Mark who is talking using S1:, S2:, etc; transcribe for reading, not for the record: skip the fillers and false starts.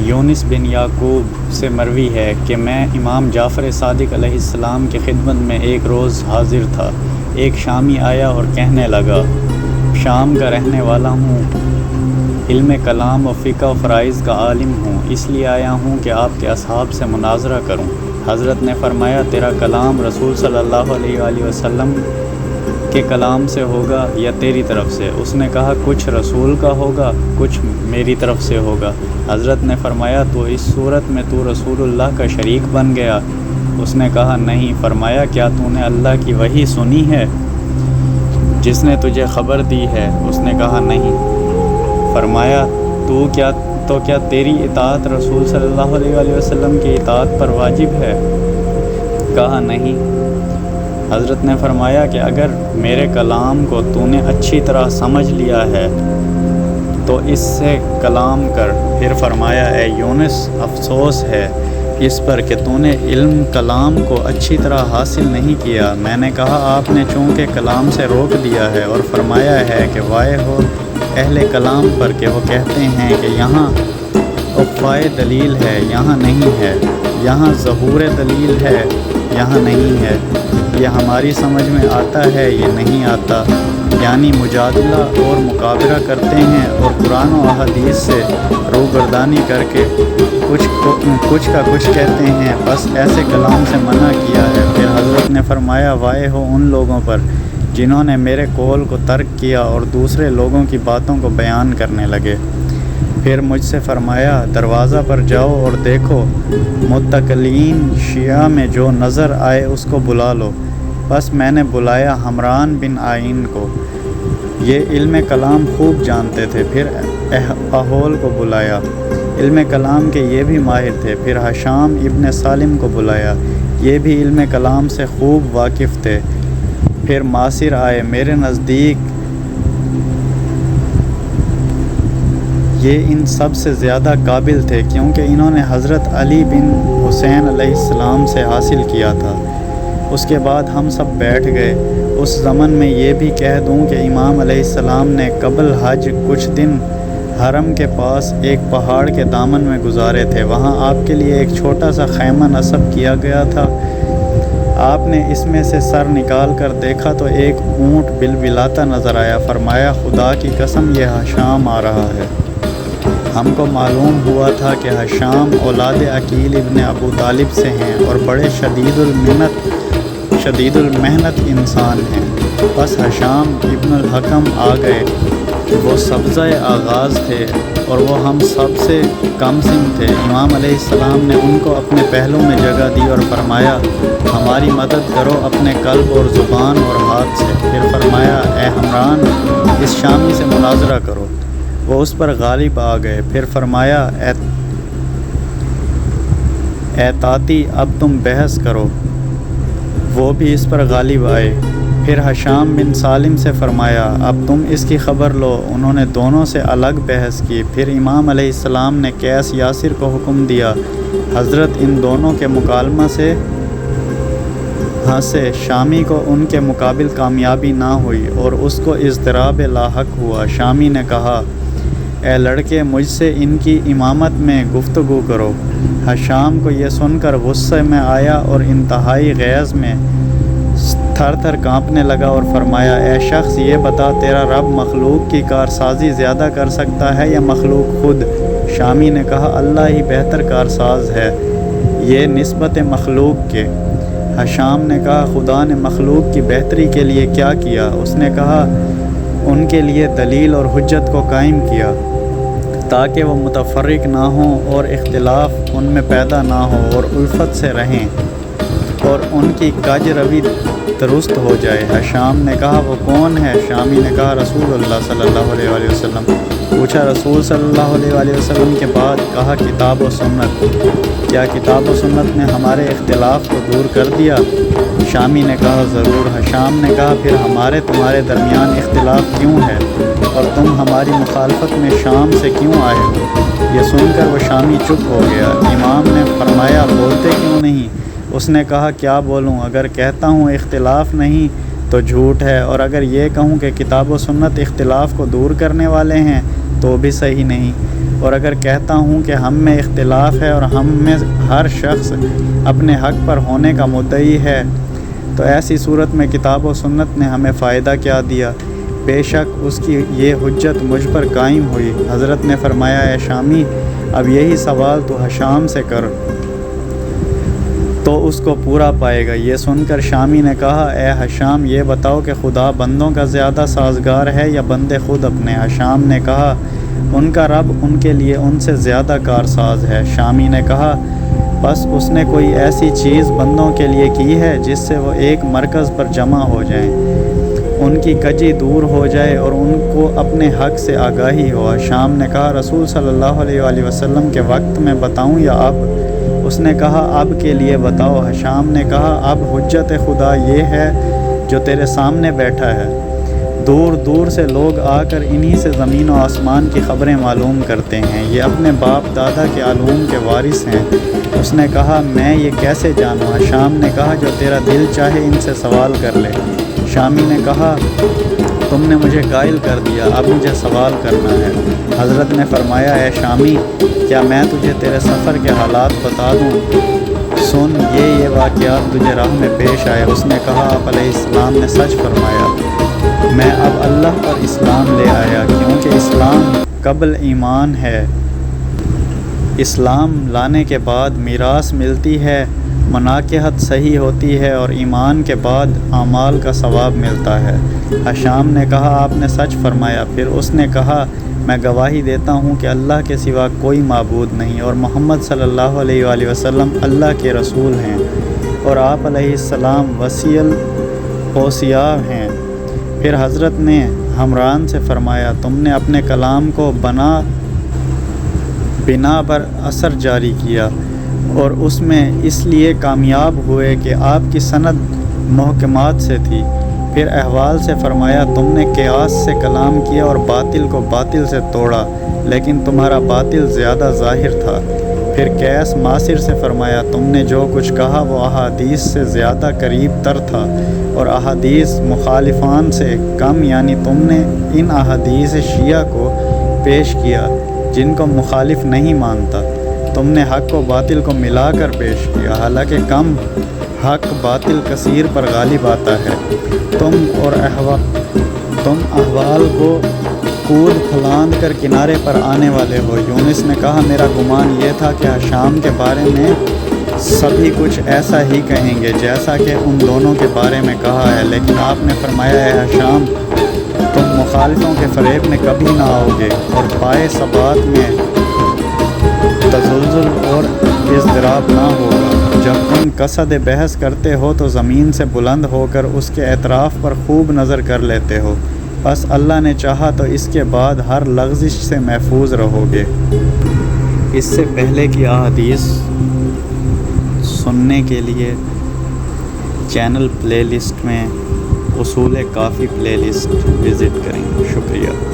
S1: یونس بن یعقوب سے مروی ہے کہ میں امام جعفر صادق علیہ السلام کی خدمت میں ایک روز حاضر تھا۔ ایک شامی آیا اور کہنے لگا، شام کا رہنے والا ہوں، علم کلام و فقہ و فرائض کا عالم ہوں، اس لیے آیا ہوں کہ آپ کے اصحاب سے مناظرہ کروں۔ حضرت نے فرمایا، تیرا کلام رسول صلی اللہ علیہ وآلہ وسلم کے کلام سے ہوگا یا تیری طرف سے؟ اس نے کہا، کچھ رسول کا ہوگا، کچھ میری طرف سے ہوگا۔ حضرت نے فرمایا، تو اس صورت میں تو رسول اللہ کا شریک بن گیا۔ اس نے کہا، نہیں۔ فرمایا، کیا تو نے اللہ کی وحی سنی ہے جس نے تجھے خبر دی ہے؟ اس نے کہا، نہیں۔ فرمایا، تو کیا تیری اطاعت رسول صلی اللہ علیہ وآلہ وسلم کی اطاعت پر واجب ہے؟ کہا، نہیں۔ حضرت نے فرمایا کہ اگر میرے کلام کو تو نے اچھی طرح سمجھ لیا ہے تو اس سے کلام کر۔ پھر فرمایا، اے یونس، افسوس ہے اس پر کہ تو نے علم کلام کو اچھی طرح حاصل نہیں کیا۔ میں نے کہا، آپ نے چونکہ کلام سے روک دیا ہے اور فرمایا ہے کہ وائے ہو اہل کلام پر کہ وہ کہتے ہیں کہ یہاں اقفائے دلیل ہے، یہاں نہیں ہے، یہاں ظہور دلیل ہے، یہاں نہیں ہے، یہ ہماری سمجھ میں آتا ہے، یہ نہیں آتا، یعنی مجادلہ اور مقابلہ کرتے ہیں اور قرآن و احادیث سے روگردانی کر کے کچھ کا کچھ کہتے ہیں، بس ایسے کلام سے منع کیا ہے۔ پھر حضرت نے فرمایا، وائے ہو ان لوگوں پر جنہوں نے میرے قول کو ترک کیا اور دوسرے لوگوں کی باتوں کو بیان کرنے لگے۔ پھر مجھ سے فرمایا، دروازہ پر جاؤ اور دیکھو، متکلین شیعہ میں جو نظر آئے اس کو بلا لو۔ بس میں نے بلایا حمران بن عین کو، یہ علم کلام خوب جانتے تھے۔ پھر احول کو بلایا، علم کلام کے یہ بھی ماہر تھے۔ پھر ہشام ابن سالم کو بلایا، یہ بھی علم کلام سے خوب واقف تھے۔ پھر ماسر آئے، میرے نزدیک یہ ان سب سے زیادہ قابل تھے کیونکہ انہوں نے حضرت علی بن حسین علیہ السلام سے حاصل کیا تھا۔ اس کے بعد ہم سب بیٹھ گئے۔ اس زمن میں یہ بھی کہہ دوں کہ امام علیہ السلام نے قبل حج کچھ دن حرم کے پاس ایک پہاڑ کے دامن میں گزارے تھے۔ وہاں آپ کے لیے ایک چھوٹا سا خیمہ نصب کیا گیا تھا۔ آپ نے اس میں سے سر نکال کر دیکھا تو ایک اونٹ بلبلاتا نظر آیا۔ فرمایا، خدا کی قسم یہ ہشام آ رہا ہے۔ ہم کو معلوم ہوا تھا کہ ہشام اولاد عقیل ابن ابو طالب سے ہیں اور بڑے شدید المحنت انسان ہیں۔ بس ہشام ابن الحکم آ گئے، وہ سبزہ آغاز تھے اور وہ ہم سب سے کم سن تھے۔ امام علیہ السلام نے ان کو اپنے پہلو میں جگہ دی اور فرمایا، ہماری مدد کرو اپنے قلب اور زبان اور ہاتھ سے۔ پھر فرمایا، اے حمران، اس شامی سے مناظرہ کرو۔ وہ اس پر غالب آ گئے۔ پھر فرمایا، اے تاتی، اب تم بحث کرو۔ وہ بھی اس پر غالب آئے۔ پھر ہشام بن سالم سے فرمایا، اب تم اس کی خبر لو۔ انہوں نے دونوں سے الگ بحث کی۔ پھر امام علیہ السلام نے قیس یاسر کو حکم دیا۔ حضرت ان دونوں کے مکالمہ سے ہنسے۔ شامی کو ان کے مقابل کامیابی نہ ہوئی اور اس کو اضطراب لاحق ہوا۔ شامی نے کہا، اے لڑکے، مجھ سے ان کی امامت میں گفتگو کرو۔ ہشام کو یہ سن کر غصے میں آیا اور انتہائی غیظ میں تھر تھر کانپنے لگا اور فرمایا، اے شخص، یہ بتا، تیرا رب مخلوق کی کارسازی زیادہ کر سکتا ہے یا مخلوق خود؟ شامی نے کہا، اللہ ہی بہتر کارساز ہے، یہ نسبت مخلوق کے۔ ہشام نے کہا، خدا نے مخلوق کی بہتری کے لیے کیا کیا؟ اس نے کہا، ان کے لیے دلیل اور حجت کو قائم کیا تاکہ وہ متفرق نہ ہوں اور اختلاف ان میں پیدا نہ ہو اور الفت سے رہیں اور ان کی کج روی درست ہو جائے۔ ہشام نے کہا، وہ کون ہے؟ شامی نے کہا، رسول اللہ صلی اللہ علیہ وآلہ وسلم۔ پوچھا، رسول صلی اللہ علیہ وآلہ وسلم کے بعد؟ کہا، کتاب و سنت۔ کیا کتاب و سنت نے ہمارے اختلاف کو دور کر دیا؟ شامی نے کہا، ضرور۔ ہشام نے کہا، پھر ہمارے تمہارے درمیان اختلاف کیوں ہے اور تم ہماری مخالفت میں شام سے کیوں آئے ہو؟ یہ سن کر وہ شامی چپ ہو گیا۔ امام نے فرمایا، بولتے کیوں نہیں؟ اس نے کہا، کیا بولوں؟ اگر کہتا ہوں اختلاف نہیں تو جھوٹ ہے، اور اگر یہ کہوں کہ کتاب و سنت اختلاف کو دور کرنے والے ہیں تو بھی صحیح نہیں۔ اور اگر کہتا ہوں کہ ہم میں اختلاف ہے اور ہم میں ہر شخص اپنے حق پر ہونے کا مدعی ہے، تو ایسی صورت میں کتاب و سنت نے ہمیں فائدہ کیا دیا؟ بے شک اس کی یہ حجت مجھ پر قائم ہوئی۔ حضرت نے فرمایا، اے شامی، اب یہی سوال تو حشام سے کر تو اس کو پورا پائے گا۔ یہ سن کر شامی نے کہا، اے حشام، یہ بتاؤ کہ خدا بندوں کا زیادہ سازگار ہے یا بندے خود اپنے؟ حشام نے کہا، ان کا رب ان کے لیے ان سے زیادہ کارساز ہے۔ شامی نے کہا، بس اس نے کوئی ایسی چیز بندوں کے لیے کی ہے جس سے وہ ایک مرکز پر جمع ہو جائیں، ان کی کجی دور ہو جائے اور ان کو اپنے حق سے آگاہی ہو۔ شام نے کہا، رسول صلی اللہ علیہ وآلہ وسلم کے وقت میں بتاؤں یا اب؟ اس نے کہا، اب کے لیے بتاؤ۔ شام نے کہا، اب حجت خدا یہ ہے جو تیرے سامنے بیٹھا ہے۔ دور دور سے لوگ آ کر انہی سے زمین و آسمان کی خبریں معلوم کرتے ہیں، یہ اپنے باپ دادا کے علوم کے وارث ہیں۔ اس نے کہا، میں یہ کیسے جانوں؟ شام نے کہا، جو تیرا دل چاہے ان سے سوال کر لے۔ شامی نے کہا، تم نے مجھے قائل کر دیا، اب مجھے سوال کرنا ہے۔ حضرت نے فرمایا، اے شامی، کیا میں تجھے تیرے سفر کے حالات بتا دوں؟ سن، یہ واقعات تجھے راہ میں پیش آئے۔ اس نے کہا، آپ علیہ السلام نے سچ فرمایا، میں اب اللہ پر اسلام لے آیا، کیونکہ اسلام قبل ایمان ہے۔ اسلام لانے کے بعد میراث ملتی ہے، مناکحت صحیح ہوتی ہے اور ایمان کے بعد اعمال کا ثواب ملتا ہے۔ حشام نے کہا، آپ نے سچ فرمایا۔ پھر اس نے کہا، میں گواہی دیتا ہوں کہ اللہ کے سوا کوئی معبود نہیں اور محمد صلی اللہ علیہ وآلہ وسلم اللہ کے رسول ہیں، اور آپ علیہ السلام وصی الاوصیاء ہیں۔ پھر حضرت نے حمران سے فرمایا، تم نے اپنے کلام کو بنا بر اثر جاری کیا اور اس میں اس لیے کامیاب ہوئے کہ آپ کی سند محکمات سے تھی۔ پھر احوال سے فرمایا، تم نے قیاس سے کلام کیا اور باطل کو باطل سے توڑا، لیکن تمہارا باطل زیادہ ظاہر تھا۔ پھر قیس ماسر سے فرمایا، تم نے جو کچھ کہا وہ احادیث سے زیادہ قریب تر تھا اور احادیث مخالفان سے کم، یعنی تم نے ان احادیث شیعہ کو پیش کیا جن کو مخالف نہیں مانتا۔ تم نے حق و باطل کو ملا کر پیش کیا، حالانکہ کم حق باطل کثیر پر غالب آتا ہے۔ تم احوال کو کود پھلانگ کر کنارے پر آنے والے ہو۔ یونس نے کہا، میرا گمان یہ تھا کہ حشام کے بارے میں سبھی کچھ ایسا ہی کہیں گے جیسا کہ ان دونوں کے بارے میں کہا ہے، لیکن آپ نے فرمایا، اے حشام، تم مخالفوں کے فریب میں کبھی نہ آؤ گے اور پائے ثبات میں تزلزل اور اضطراب نہ ہوگا۔ جب تم قصد بحث کرتے ہو تو زمین سے بلند ہو کر اس کے اطراف پر خوب نظر کر لیتے ہو، بس اللہ نے چاہا تو اس کے بعد ہر لغزش سے محفوظ رہو گے۔ اس سے پہلے کی احادیث سننے کے لیے چینل پلے لسٹ میں اصول کافی پلے لسٹ وزٹ کریں۔ شکریہ۔